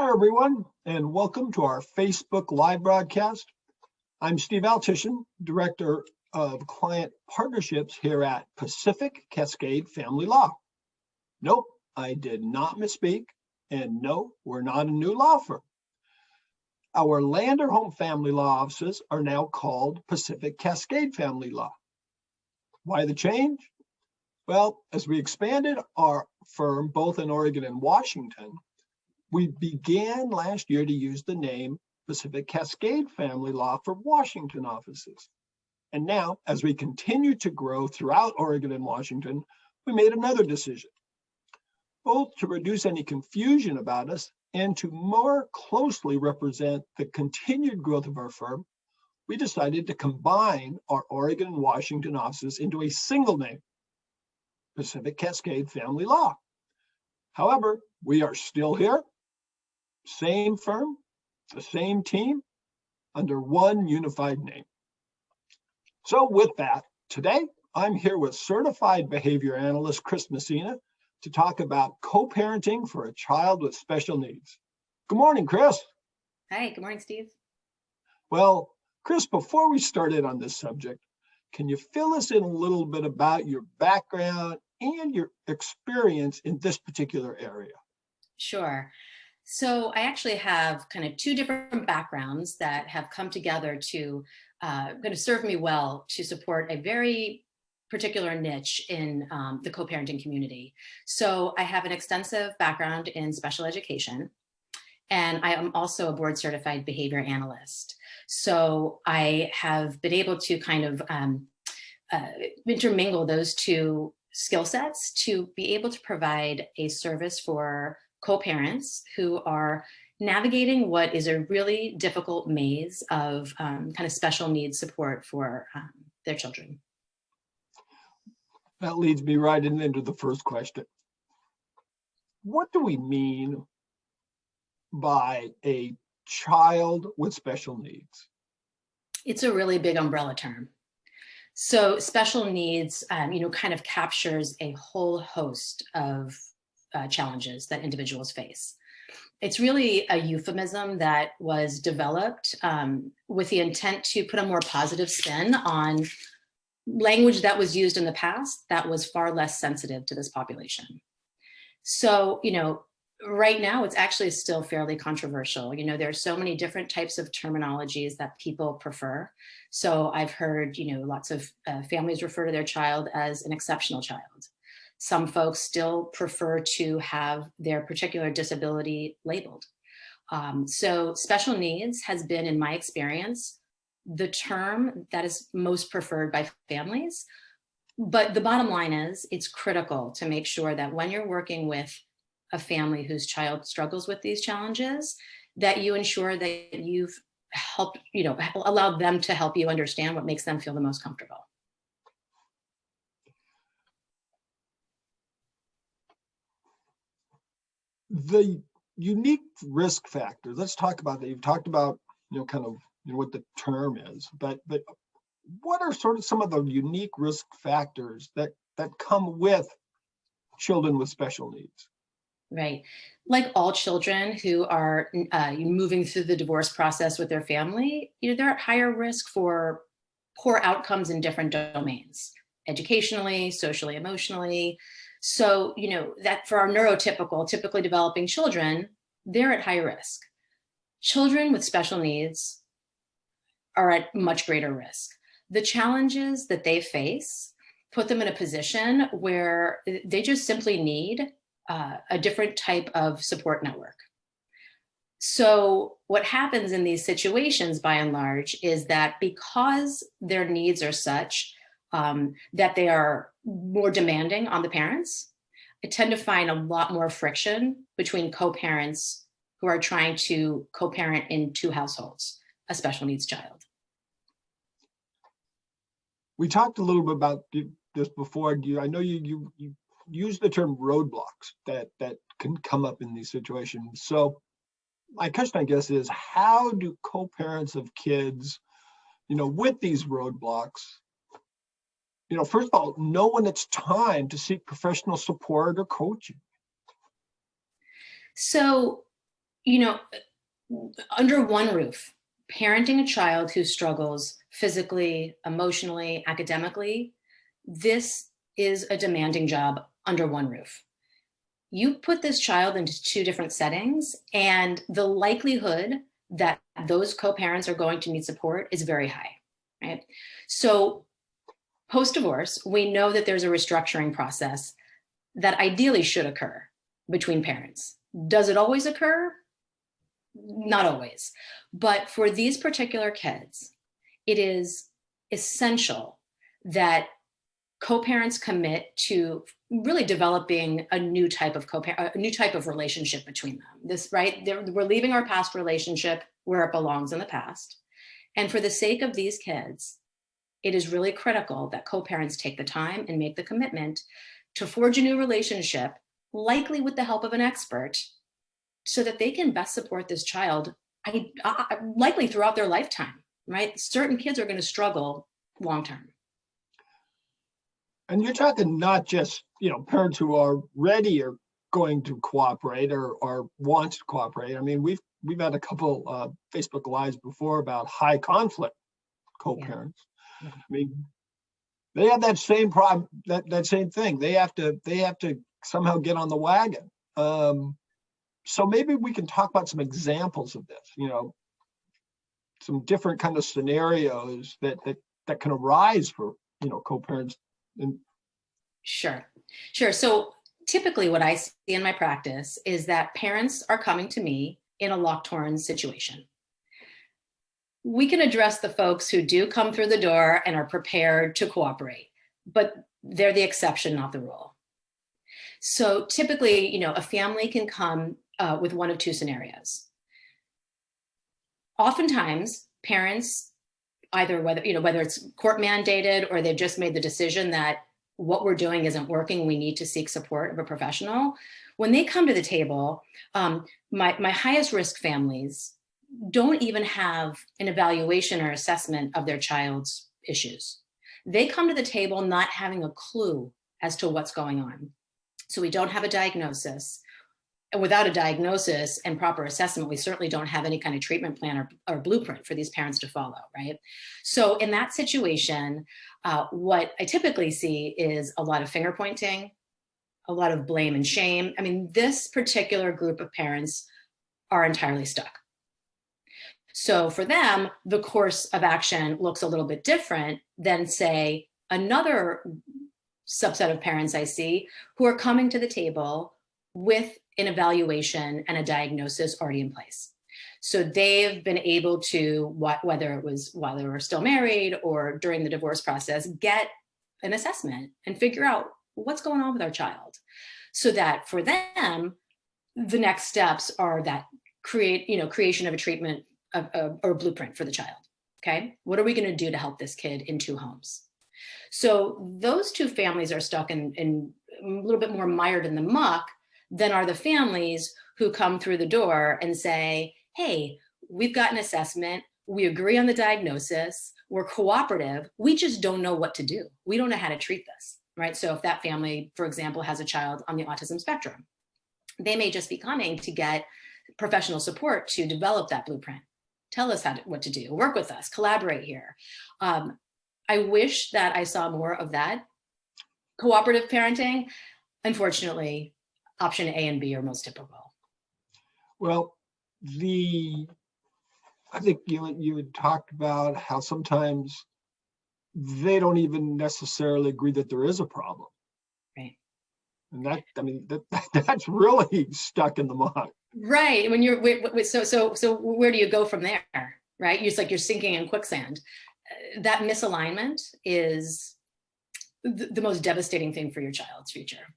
Hi, everyone, and welcome to our Facebook live broadcast. I'm Steve Altishan, Director of Client Partnerships here at Pacific Cascade Family Law. Nope, I did not misspeak, and no, we're not a new law firm. Our land or home family law offices are now called Pacific Cascade Family Law. Why the change? Well, as we expanded our firm both in Oregon and Washington, we began last year to use the name Pacific Cascade Family Law for Washington offices. And now, as we continue to grow throughout Oregon and Washington, we made another decision, both to reduce any confusion about us and to more closely represent the continued growth of our firm. We decided to combine our Oregon and Washington offices into a single name, Pacific Cascade Family Law. However, we are still here, same firm, the same team, under one unified name. So with that, today I'm here with certified behavior analyst Chris Messina to talk about co-parenting for a child with special needs. Good morning, Chris. Hi, good morning, Steve. Well, Chris, before we started on this subject, can you fill us in a little bit about your background and your experience in this particular area? Sure. So I actually have kind of two different backgrounds that have come together to kind of serve me well to support a very particular niche in the co-parenting community. So I have an extensive background in special education, and I am also a board certified behavior analyst. So I have been able to kind of intermingle those two skill sets to be able to provide a service for co-parents who are navigating what is a really difficult maze of kind of special needs support for their children. That leads me right into the first question. What do we mean by a child with special needs? It's a really big umbrella term. So special needs, kind of captures a whole host of challenges that individuals face. It's really a euphemism that was developed with the intent to put a more positive spin on language that was used in the past that was far less sensitive to this population. So, right now it's actually still fairly controversial. There are so many different types of terminologies that people prefer. So I've heard, lots of families refer to their child as an exceptional child. Some folks still prefer to have their particular disability labeled. So special needs has been, in my experience, the term that is most preferred by families. But the bottom line is it's critical to make sure that when you're working with a family whose child struggles with these challenges, that you ensure that you've helped, allowed them to help you understand what makes them feel the most comfortable. The unique risk factors, let's talk about that. You've talked about, what the term is, but what are sort of some of the unique risk factors that come with children with special needs? Right. Like all children who are moving through the divorce process with their family, they're at higher risk for poor outcomes in different domains, educationally, socially, emotionally. So, that for our neurotypical, typically developing children, they're at high risk. Children with special needs are at much greater risk. The challenges that they face put them in a position where they just simply need a different type of support network. So what happens in these situations, by and large, is that because their needs are such that they are more demanding on the parents, I tend to find a lot more friction between co-parents who are trying to co-parent in two households, a special needs child. We talked a little bit about this before. I know you use the term roadblocks that can come up in these situations. So my question, I guess, is how do co-parents of kids, with these roadblocks, first of all, know when it's time to seek professional support or coaching? So You know, under one roof, parenting a child who struggles physically, emotionally, academically, this is a demanding job under one roof. You put this child into two different settings, and the likelihood that those co-parents are going to need support is very high, right? So post-divorce, we know that there's a restructuring process that ideally should occur between parents. Does it always occur? Not always. But for these particular kids, it is essential that co-parents commit to really developing a new type of relationship between them. This, right? We're leaving our past relationship where it belongs in the past. And for the sake of these kids, it is really critical that co-parents take the time and make the commitment to forge a new relationship, likely with the help of an expert, so that they can best support this child, likely throughout their lifetime, right? Certain kids are going to struggle long-term. And you're talking not just, parents who are ready or going to cooperate or want to cooperate. I mean, we've had a couple Facebook Lives before about high conflict co-parents. Yeah. I mean, they have that same problem, that same thing. They have to somehow get on the wagon. So maybe we can talk about some examples of this, some different kind of scenarios that can arise for, co-parents. Sure. So typically what I see in my practice is that parents are coming to me in a locked-horn situation. We can address the folks who do come through the door and are prepared to cooperate, but they're the exception, not the rule. So typically, a family can come with one of two scenarios. Oftentimes, parents, either whether it's court mandated or they've just made the decision that what we're doing isn't working, we need to seek support of a professional. When they come to the table, my highest risk families don't even have an evaluation or assessment of their child's issues. They come to the table not having a clue as to what's going on. So we don't have a diagnosis. And without a diagnosis and proper assessment, we certainly don't have any kind of treatment plan or blueprint for these parents to follow, right? So in that situation, what I typically see is a lot of finger pointing, a lot of blame and shame. I mean, this particular group of parents are entirely stuck. So for them, the course of action looks a little bit different than, say, another subset of parents I see who are coming to the table with an evaluation and a diagnosis already in place. So they've been able to, whether it was while they were still married or during the divorce process, get an assessment and figure out what's going on with our child. So that for them, the next steps are that creation of a treatment or blueprint for the child. Okay, what are we going to do to help this kid in two homes? So those two families are stuck in a little bit more mired in the muck than are the families who come through the door and say, hey, we've got an assessment, we agree on the diagnosis, we're cooperative, we just don't know what to do. We don't know how to treat this, right? So if that family, for example, has a child on the autism spectrum, they may just be coming to get professional support to develop that blueprint. Tell us what to do, work with us, collaborate here. I wish that I saw more of that cooperative parenting. Unfortunately, option A and B are most typical. Well, I think you had talked about how sometimes they don't even necessarily agree that there is a problem. Right. And that's really stuck in the muck. Right. When you're so where do you go from there? Right. It's like you're sinking in quicksand. That misalignment is the most devastating thing for your child's future.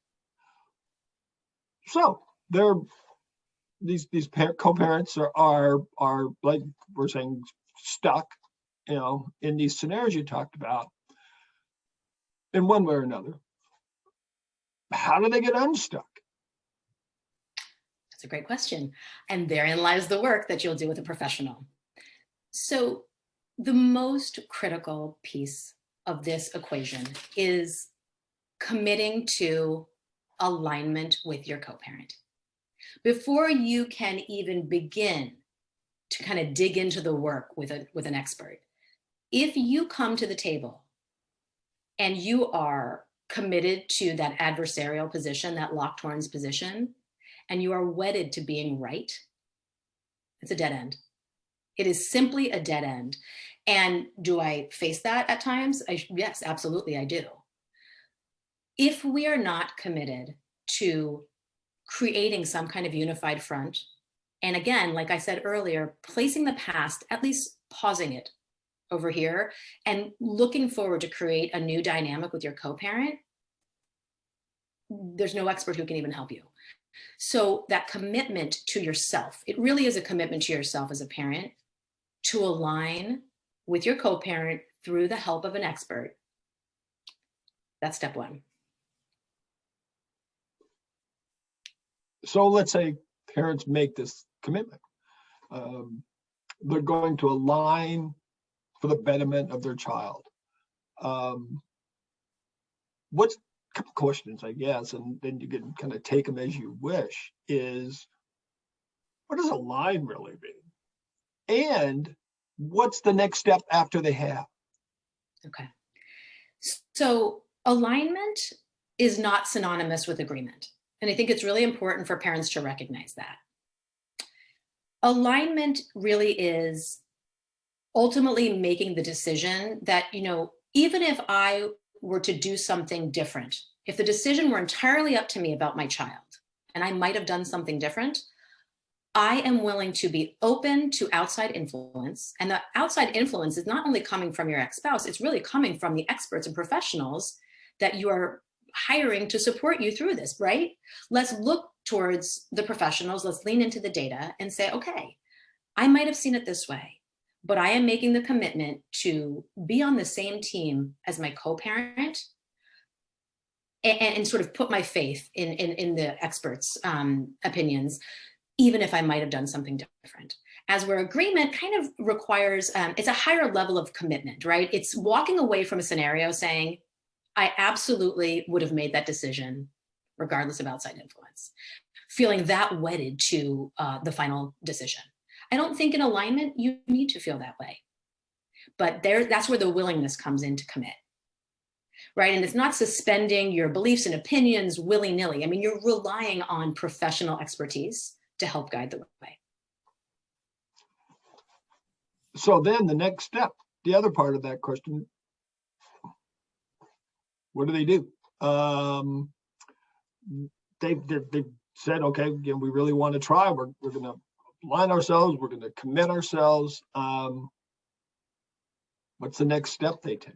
So these co-parents are like we're saying stuck, in these scenarios you talked about, in one way or another. How do they get unstuck? That's a great question. And therein lies the work that you'll do with a professional. So the most critical piece of this equation is committing to alignment with your co-parent. before you can even begin to kind of dig into the work with an expert. If you come to the table and you are committed to that adversarial position, that locked horns position, and you are wedded to being right, it's a dead end. It is simply a dead end. And do I face that at times? Yes, absolutely, I do. If we are not committed to creating some kind of unified front, and again, like I said earlier, placing the past, at least pausing it over here and looking forward to create a new dynamic with your co-parent, there's no expert who can even help you. So that commitment to yourself, it really is a commitment to yourself as a parent to align with your co-parent through the help of an expert. That's step one. So let's say parents make this commitment. They're going to align for the betterment of their child. What's a couple questions, I guess, and then you can kind of take them as you wish, is what does align really mean? And what's the next step after they have? Okay. So alignment is not synonymous with agreement. And I think it's really important for parents to recognize that. Alignment really is ultimately making the decision that, even if I were to do something different, if the decision were entirely up to me about my child, and I might have done something different, I am willing to be open to outside influence. And the outside influence is not only coming from your ex-spouse, it's really coming from the experts and professionals that you are hiring to support you through this, right? Let's look towards the professionals. Let's lean into the data and say, okay, I might have seen it this way, but I am making the commitment to be on the same team as my co-parent and sort of put my faith in the experts' opinions, even if I might have done something different. As where agreement kind of requires, it's a higher level of commitment, right? It's walking away from a scenario saying, I absolutely would have made that decision regardless of outside influence, feeling that wedded to the final decision. I don't think in alignment, you need to feel that way, but that's where the willingness comes in to commit, right? And it's not suspending your beliefs and opinions willy-nilly. I mean, you're relying on professional expertise to help guide the way. So then the next step, the other part of that question, what do? They've said, okay, again, we really want to try. We're going to align ourselves. We're going to commit ourselves. What's the next step they take?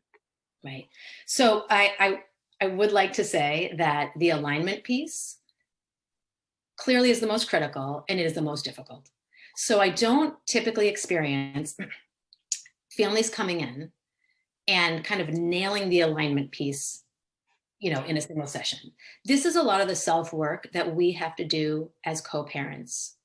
Right. So I would like to say that the alignment piece clearly is the most critical and it is the most difficult. So I don't typically experience families coming in and kind of nailing the alignment piece, in a single session. This is a lot of the self-work that we have to do as co-parents,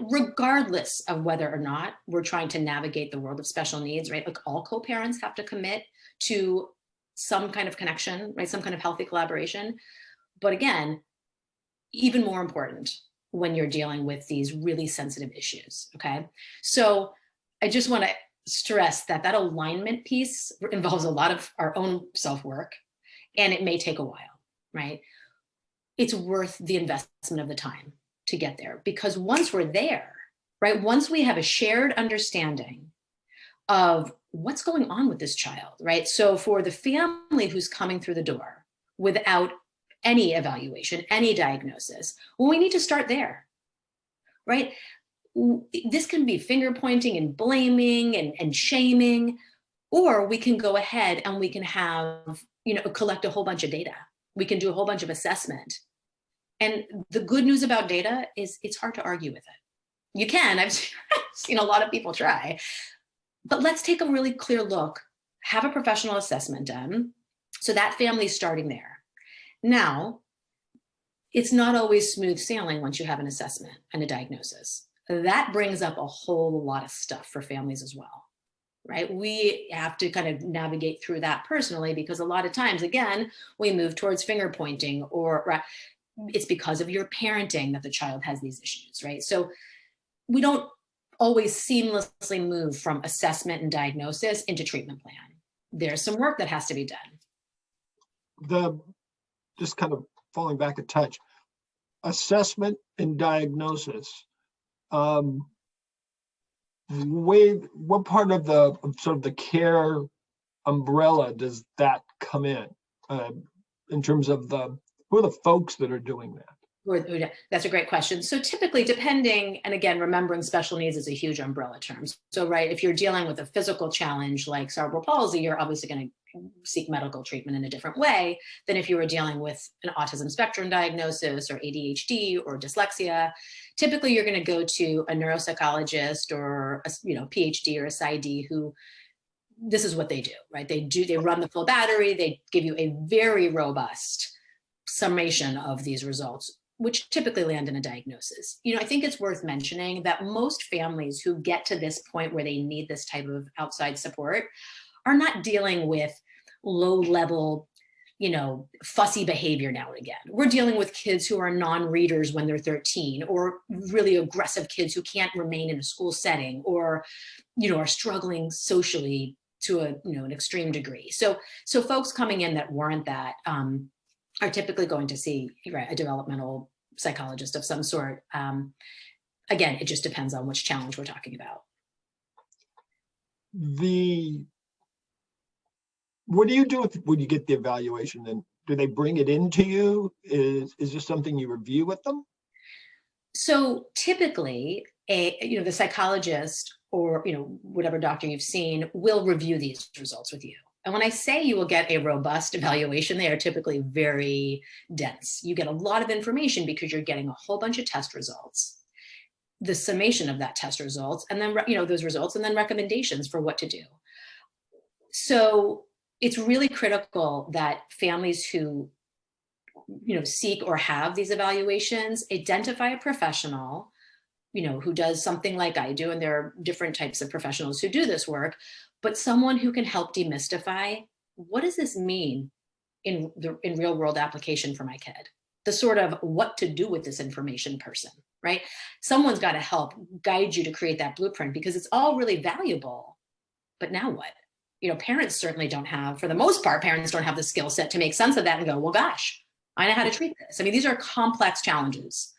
regardless of whether or not we're trying to navigate the world of special needs, right? Like all co-parents have to commit to some kind of connection, right? Some kind of healthy collaboration. But again, even more important when you're dealing with these really sensitive issues, okay? So I just want to stress that alignment piece involves a lot of our own self-work, and it may take a while, right? It's worth the investment of the time to get there, because once we're there, right? Once we have a shared understanding of what's going on with this child, right? So for the family who's coming through the door without any evaluation, any diagnosis, well, we need to start there, right? This can be finger pointing and blaming and shaming, or we can go ahead and we can have, collect a whole bunch of data. We can do a whole bunch of assessment. And the good news about data is it's hard to argue with it. You can, I've seen a lot of people try, but let's take a really clear look, have a professional assessment done. So that family's starting there. Now, it's not always smooth sailing once you have an assessment and a diagnosis. That brings up a whole lot of stuff for families as well, right? We have to kind of navigate through that personally, because a lot of times, again, we move towards finger pointing or it's because of your parenting that the child has these issues, right? So we don't always seamlessly move from assessment and diagnosis into treatment plan. There's some work that has to be done. Just kind of falling back a touch, assessment and diagnosis. What part of the sort of the care umbrella does that come in terms of who are the folks that are doing that? That's a great question. So typically, depending, and again, remembering special needs is a huge umbrella term. So, right, if you're dealing with a physical challenge like cerebral palsy, you're obviously going to seek medical treatment in a different way than if you were dealing with an autism spectrum diagnosis or ADHD or dyslexia. Typically, you're going to go to a neuropsychologist or a PhD or a PsyD who, this is what they do, right? They run the full battery. They give you a very robust summation of these results, which typically land in a diagnosis. I think it's worth mentioning that most families who get to this point where they need this type of outside support are not dealing with low level, fussy behavior now and again. We're dealing with kids who are non-readers when they're 13, or really aggressive kids who can't remain in a school setting, or, are struggling socially to an extreme degree. So folks coming in that warrant that, are typically going to see a developmental psychologist of some sort. Again, it just depends on which challenge we're talking about. What do you do when you get the evaluation? Then do they bring it into you? Is this something you review with them? So typically, the psychologist or whatever doctor you've seen will review these results with you. And when I say you will get a robust evaluation, they are typically very dense. You get a lot of information because you're getting a whole bunch of test results, the summation of that test results, and then, those results, and then recommendations for what to do. So it's really critical that families who, seek or have these evaluations identify a professional, who does something like I do, and there are different types of professionals who do this work, but someone who can help demystify, what does this mean in real world application for my kid? The sort of what to do with this information person, right? Someone's got to help guide you to create that blueprint, because it's all really valuable, but now what? Parents certainly don't have, for the most part, parents don't have the skill set to make sense of that and go, well, gosh, I know how to treat this. I mean, these are complex challenges.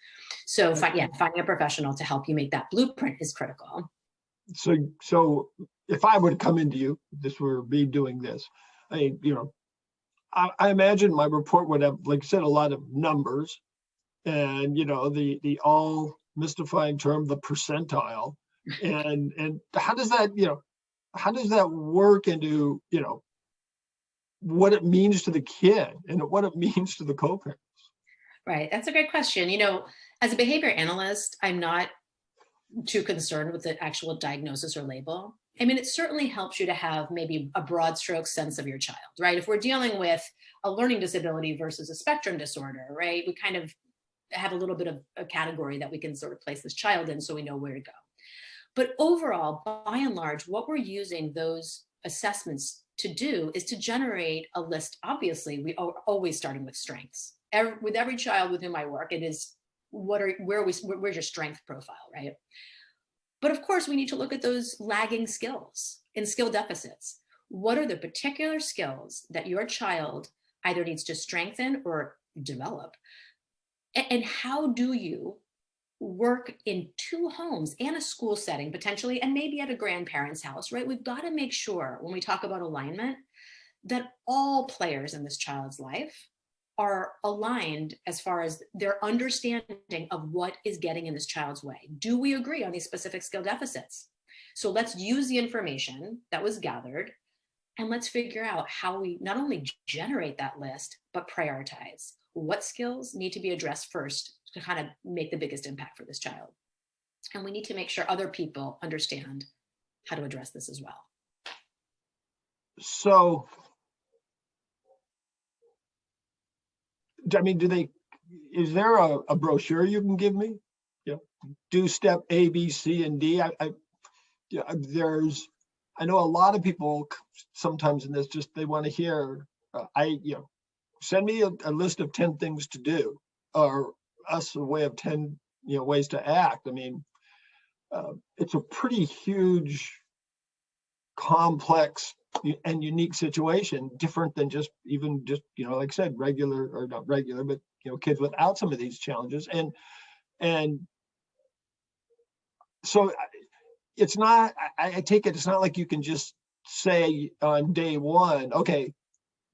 So finding a professional to help you make that blueprint is critical. So if I would come into you, this were me doing this, I imagine my report would have, like I said, a lot of numbers, and the all mystifying term, the percentile, and how does that work into what it means to the kid and what it means to the co-parents? Right, that's a great question. As a behavior analyst, I'm not too concerned with the actual diagnosis or label. I mean, it certainly helps you to have maybe a broad stroke sense of your child, right? If we're dealing with a learning disability versus a spectrum disorder, right, we kind of have a little bit of a category that we can sort of place this child in so we know where to go. But overall, by and large, what we're using those assessments to do is to generate a list. Obviously, we are always starting with strengths. With every child with whom I work, it is where's your strength profile, right? But of course, we need to look at those lagging skills and skill deficits. What are the particular skills that your child either needs to strengthen or develop? And how do you work in two homes and a school setting potentially, and maybe at a grandparent's house, right? We've got to make sure when we talk about alignment that all players in this child's life are aligned as far as their understanding of what is getting in this child's way. Do we agree on these specific skill deficits? So let's use the information that was gathered and let's figure out how we not only generate that list, but prioritize what skills need to be addressed first to kind of make the biggest impact for this child. And we need to make sure other people understand how to address this as well. So, I mean, is there a brochure you can give me? Do step A, B, C, and D. I know a lot of people sometimes in this, just they want to hear, send me a list of 10 things to do. us a way of 10 ways to act. I mean, it's a pretty huge, complex and unique situation, different than just like I said, regular, or not regular, but kids without some of these challenges. And so it's not, I take it, it's not like you can just say on day one, okay,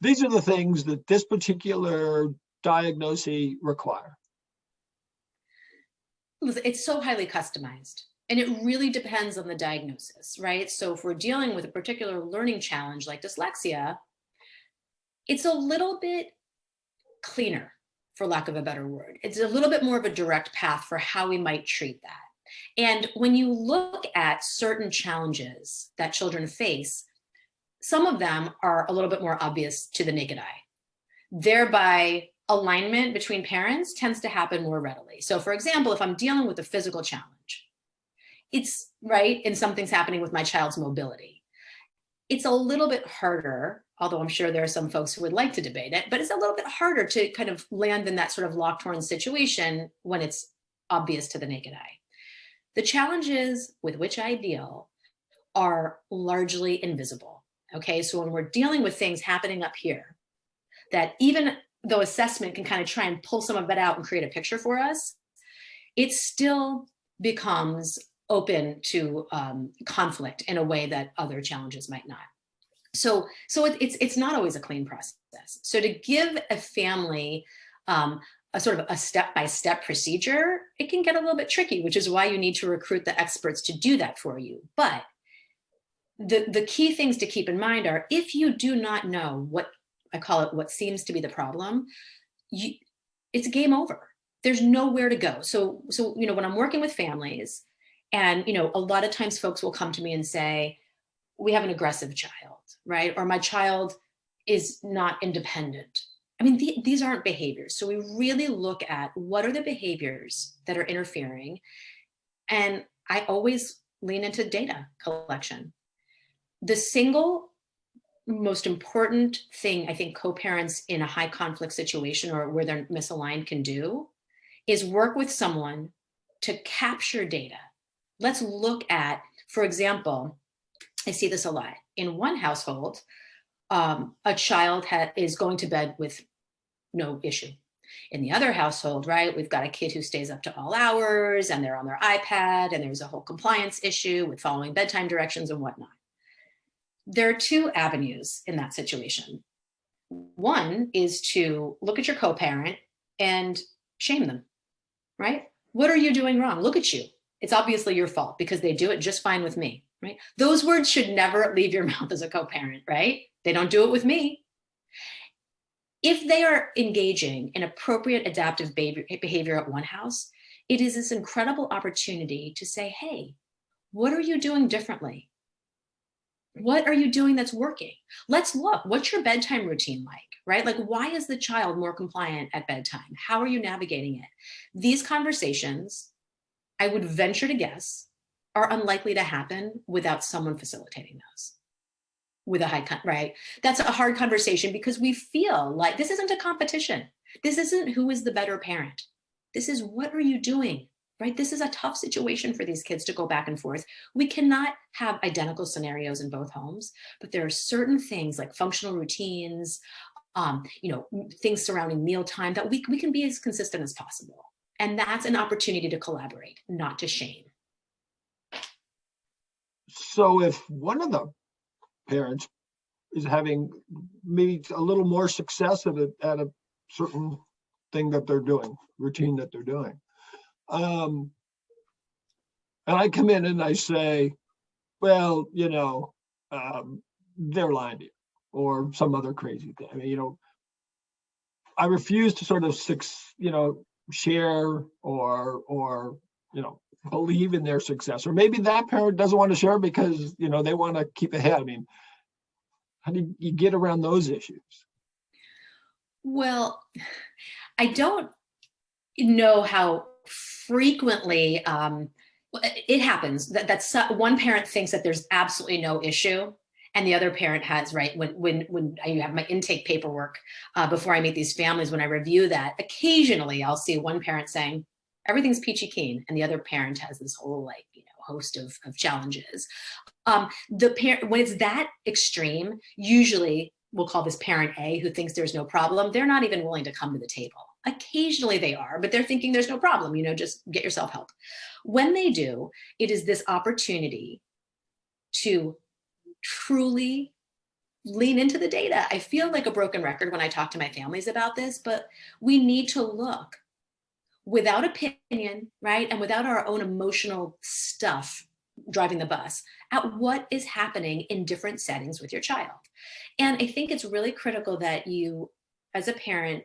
these are the things that this particular diagnosis require. It's so highly customized, and it really depends on the diagnosis, right? So if we're dealing with a particular learning challenge like dyslexia, it's a little bit cleaner, for lack of a better word. It's a little bit more of a direct path for how we might treat that. And when you look at certain challenges that children face, some of them are a little bit more obvious to the naked eye. Thereby, alignment between parents tends to happen more readily. So for example, if I'm dealing with a physical challenge, it's right, and something's happening with my child's mobility, it's a little bit harder, although I'm sure there are some folks who would like to debate it, but it's a little bit harder to kind of land in that sort of locked horn situation when it's obvious to the naked eye. The challenges with which I deal are largely invisible. Okay, so when we're dealing with things happening up here, that even though assessment can kind of try and pull some of it out and create a picture for us, it still becomes open to conflict in a way that other challenges might not. So it's not always a clean process. So to give a family a sort of a step-by-step procedure, it can get a little bit tricky, which is why you need to recruit the experts to do that for you. But the key things to keep in mind are, if you do not know what I call it, what seems to be the problem, it's game over. There's nowhere to go. So when I'm working with families, and a lot of times folks will come to me and say, we have an aggressive child, right? Or my child is not independent. I mean, these aren't behaviors. So we really look at what are the behaviors that are interfering. And I always lean into data collection. The single most important thing I think co-parents in a high conflict situation or where they're misaligned can do is work with someone to capture data. Let's look at, for example, I see this a lot. In one household, a child is going to bed with no issue. In the other household, right, we've got a kid who stays up to all hours and they're on their iPad and there's a whole compliance issue with following bedtime directions and whatnot. There are two avenues in that situation. One is to look at your co-parent and shame them, right? What are you doing wrong? Look at you. It's obviously your fault because they do it just fine with me, right? Those words should never leave your mouth as a co-parent, right? They don't do it with me. If they are engaging in appropriate adaptive behavior at one house, it is this incredible opportunity to say, hey, what are you doing differently? What are you doing that's working? Let's look. What's your bedtime routine like, right? Like, why is the child more compliant at bedtime? How are you navigating it? These conversations, I would venture to guess, are unlikely to happen without someone facilitating those with a high, right? That's a hard conversation because we feel like this isn't a competition. This isn't who is the better parent. This is what are you doing, right? This is a tough situation for these kids to go back and forth. We cannot have identical scenarios in both homes, but there are certain things like functional routines, things surrounding mealtime that we can be as consistent as possible. And that's an opportunity to collaborate, not to shame. So if one of the parents is having maybe a little more success at a certain thing that they're doing, routine that they're doing, and I come in and I say, well, they're lying to you, or some other crazy thing. I mean, I refuse to sort of, share or believe in their success. Or maybe that parent doesn't want to share because, they want to keep ahead. I mean, how do you get around those issues? Well, I don't know how frequently it happens that one parent thinks that there's absolutely no issue And the other parent has, right, when I have my intake paperwork before I meet these families, when I review that, occasionally I'll see one parent saying, everything's peachy keen, and the other parent has this whole like, host of challenges. The parent, when it's that extreme, usually we'll call this parent A, who thinks there's no problem. They're not even willing to come to the table. Occasionally they are, but they're thinking there's no problem, just get yourself help. When they do, it is this opportunity to truly lean into the data. I feel like a broken record when I talk to my families about this, but we need to look without opinion, right? And without our own emotional stuff driving the bus at what is happening in different settings with your child. And I think it's really critical that you, as a parent,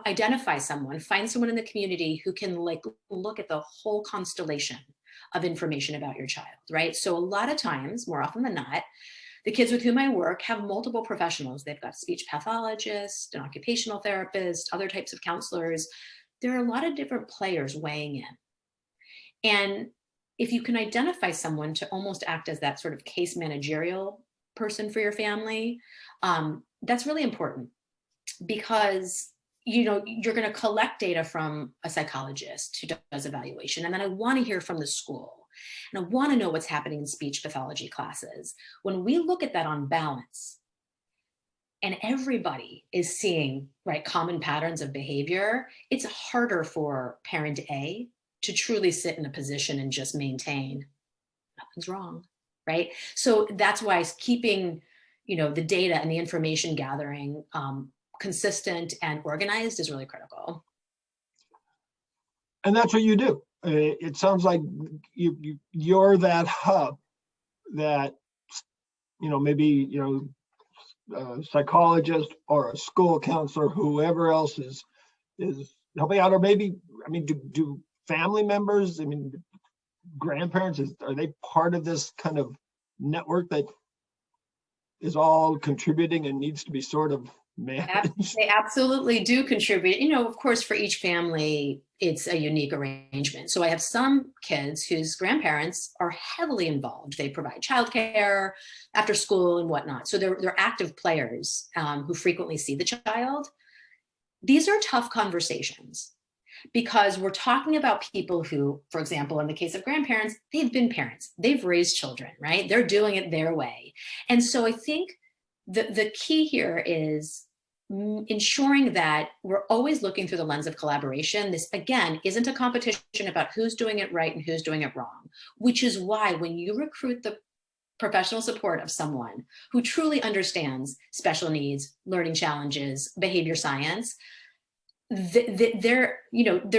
identify someone, find someone in the community who can like look at the whole constellation of information about your child, right? So a lot of times, more often than not, the kids with whom I work have multiple professionals. They've got a speech pathologist, an occupational therapist, other types of counselors. There are a lot of different players weighing in. And if you can identify someone to almost act as that sort of case managerial person for your family, that's really important, because you're going to collect data from a psychologist who does evaluation. And then I want to hear from the school. And I want to know what's happening in speech pathology classes. When we look at that on balance, and everybody is seeing, right, common patterns of behavior, it's harder for parent A to truly sit in a position and just maintain nothing's wrong, right? So that's why keeping, the data and the information gathering consistent and organized is really critical. And that's what you do. It sounds like you're that hub that, maybe, a psychologist or a school counselor, whoever else is helping out, or maybe, do family members, grandparents, are they part of this kind of network that is all contributing and needs to be sort of managed? They absolutely do contribute. Of course, for each family, it's a unique arrangement. So I have some kids whose grandparents are heavily involved. They provide childcare, after school, and whatnot. So they're active players who frequently see the child. These are tough conversations, because we're talking about people who, for example, in the case of grandparents, they've been parents, they've raised children, right? They're doing it their way. And so I think the key here is ensuring that we're always looking through the lens of collaboration. This, again, isn't a competition about who's doing it right and who's doing it wrong, which is why when you recruit the professional support of someone who truly understands special needs, learning challenges, behavior science, they're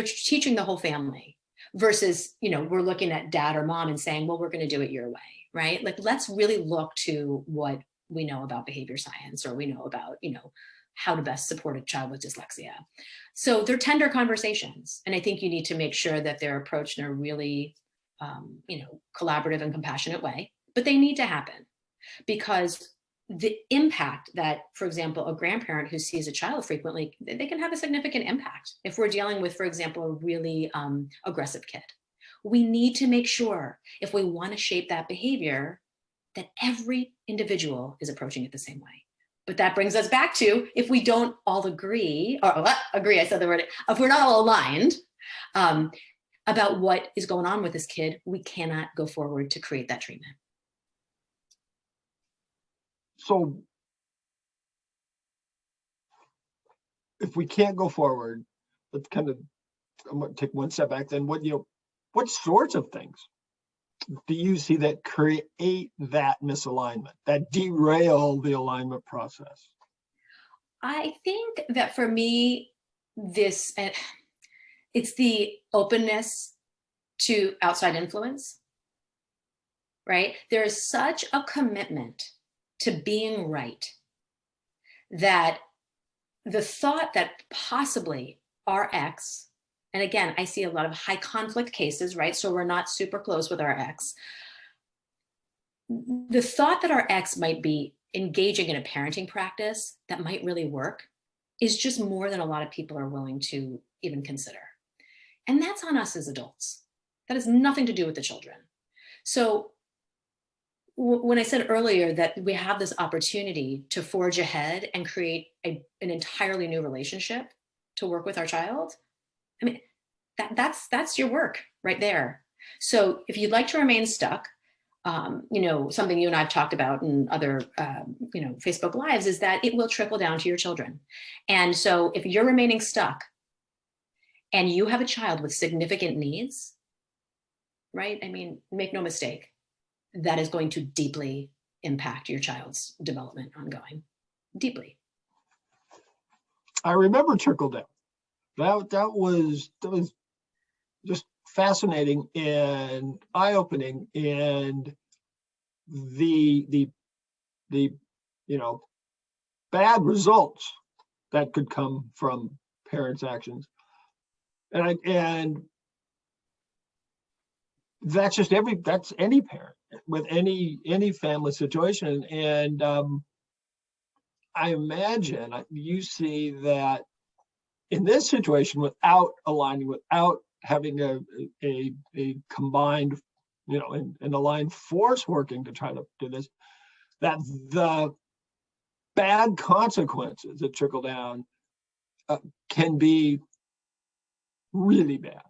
teaching the whole family, versus, we're looking at dad or mom and saying, well, we're going to do it your way, right? Like, let's really look to what we know about behavior science, or we know about, how to best support a child with dyslexia. So they're tender conversations. And I think you need to make sure that they're approached in a really, collaborative and compassionate way, but they need to happen, because the impact that, for example, a grandparent who sees a child frequently, they can have a significant impact. If we're dealing with, for example, a really aggressive kid, we need to make sure, if we want to shape that behavior, that every individual is approaching it the same way. But that brings us back to, if we don't all agree, I said the word, if we're not all aligned about what is going on with this kid, we cannot go forward to create that treatment. So if we can't go forward, let's I'm going to take one step back. Then what sorts of things do you see that create that misalignment, that derail the alignment process? I think that for me, it's the openness to outside influence, right? There is such a commitment to being right that the thought that possibly our ex, and again, I see a lot of high conflict cases, right? So we're not super close with our ex. The thought that our ex might be engaging in a parenting practice that might really work is just more than a lot of people are willing to even consider. And that's on us as adults. That has nothing to do with the children. So when I said earlier that we have this opportunity to forge ahead and create an entirely new relationship to work with our child, I mean, that's your work right there. So if you'd like to remain stuck, something you and I've talked about in other, Facebook Lives is that it will trickle down to your children. And so if you're remaining stuck and you have a child with significant needs, right? I mean, make no mistake, that is going to deeply impact your child's development ongoing, deeply. I remember trickle down. That was just fascinating and eye-opening, and the bad results that could come from parents' actions, and that's any parent with any family situation. And I imagine you see that in this situation, without aligning, without having a combined, an aligned force working to try to do this, that the bad consequences that trickle down can be really bad.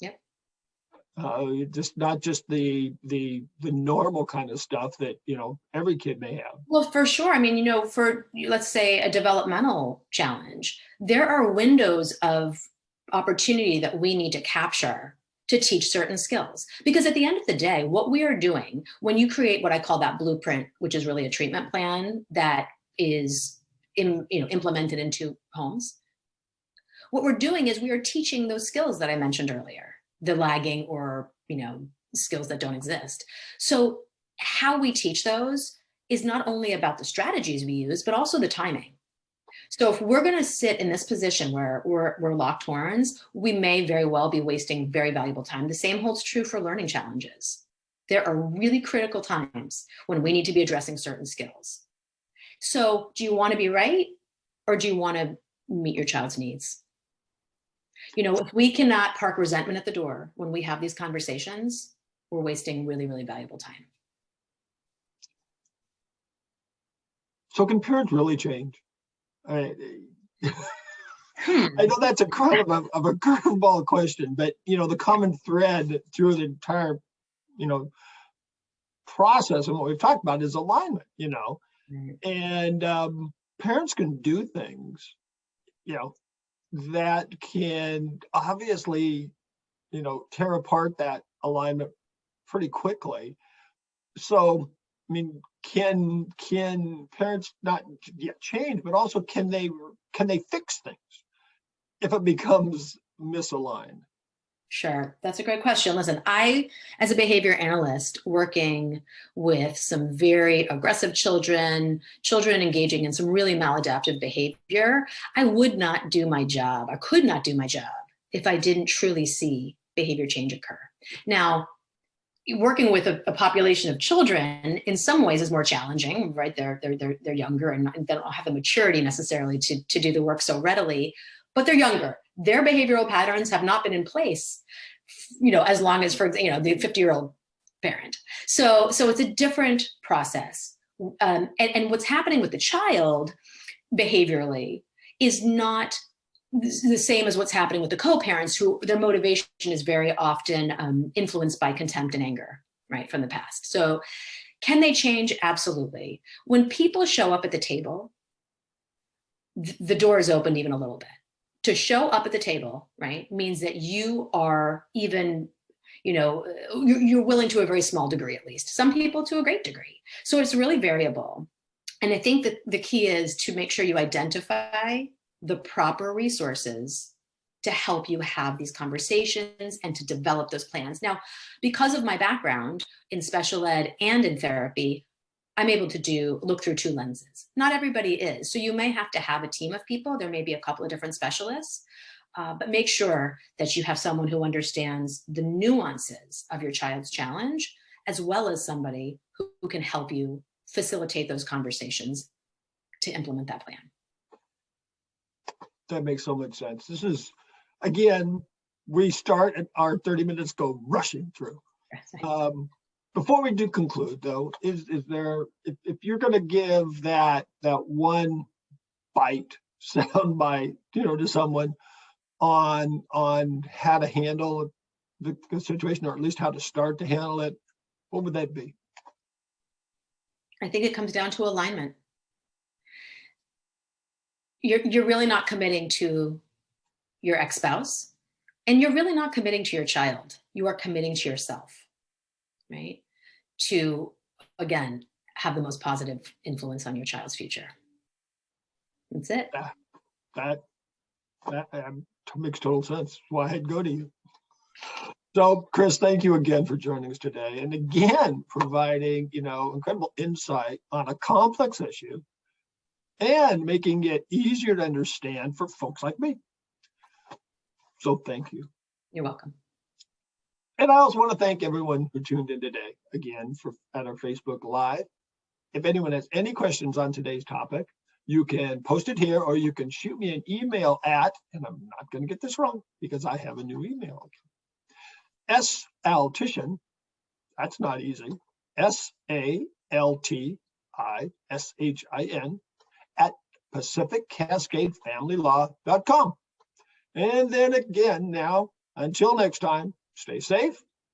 Yep. Just not just the normal kind of stuff that every kid may have. Well, for sure. I mean, for, let's say, a developmental challenge, there are windows of opportunity that we need to capture to teach certain skills. Because at the end of the day, what we are doing when you create what I call that blueprint, which is really a treatment plan that is implemented into homes, what we're doing is we are teaching those skills that I mentioned earlier, the lagging or skills that don't exist. So how we teach those is not only about the strategies we use, but also the timing. So if we're going to sit in this position where we're locked horns, we may very well be wasting very valuable time. The same holds true for learning challenges. There are really critical times when we need to be addressing certain skills. So do you want to be right, or do you want to meet your child's needs? If we cannot park resentment at the door when we have these conversations, we're wasting really, really valuable time. So can parents really change? I know that's a kind of a curveball question, but the common thread through the entire process and what we've talked about is alignment. And parents can do things that can obviously tear apart that alignment pretty quickly. So I mean, can parents not yet change, but also can they fix things if it becomes misaligned? Sure. That's a great question. Listen, I, as a behavior analyst working with some very aggressive children engaging in some really maladaptive behavior, I would not do my job. I could not do my job if I didn't truly see behavior change occur. Now, working with a population of children in some ways is more challenging, right? They're younger and they don't have the maturity necessarily to do the work so readily, but they're younger. Their behavioral patterns have not been in place, as long as, for example, the 50-year-old parent. So it's a different process. And what's happening with the child behaviorally is not the same as what's happening with the co-parents, who their motivation is very often influenced by contempt and anger, right, from the past. So can they change? Absolutely. When people show up at the table, the door is opened even a little bit. To show up at the table, right, means that you are even, you're willing to a very small degree, at least. Some people to a great degree. So it's really variable. And I think that the key is to make sure you identify the proper resources to help you have these conversations and to develop those plans. Now, because of my background in special ed and in therapy, I'm able to look through two lenses. Not everybody is. So you may have to have a team of people. There may be a couple of different specialists, but make sure that you have someone who understands the nuances of your child's challenge, as well as somebody who can help you facilitate those conversations to implement that plan. That makes so much sense. This is, again, we start and our 30 minutes go rushing through. Before we do conclude, though, is there, if you're going to give that one bite, sound bite, to someone on how to handle the situation, or at least how to start to handle it, what would that be? I think it comes down to alignment. You're really not committing to your ex-spouse, and you're really not committing to your child. You are committing to yourself, right? To, again, have the most positive influence on your child's future. That's it. That makes total sense. That's why I'd go to you. So, Chris, thank you again for joining us today, and again providing incredible insight on a complex issue and making it easier to understand for folks like me. So thank you. You're welcome. And I also want to thank everyone who tuned in today, again, at our Facebook Live. If anyone has any questions on today's topic, you can post it here, or you can shoot me an email at, and I'm not going to get this wrong because I have a new email account, saltishin, that's not easy, SALTISHIN, at PacificCascadeFamilyLaw.com. And then again, now, until next time, stay safe,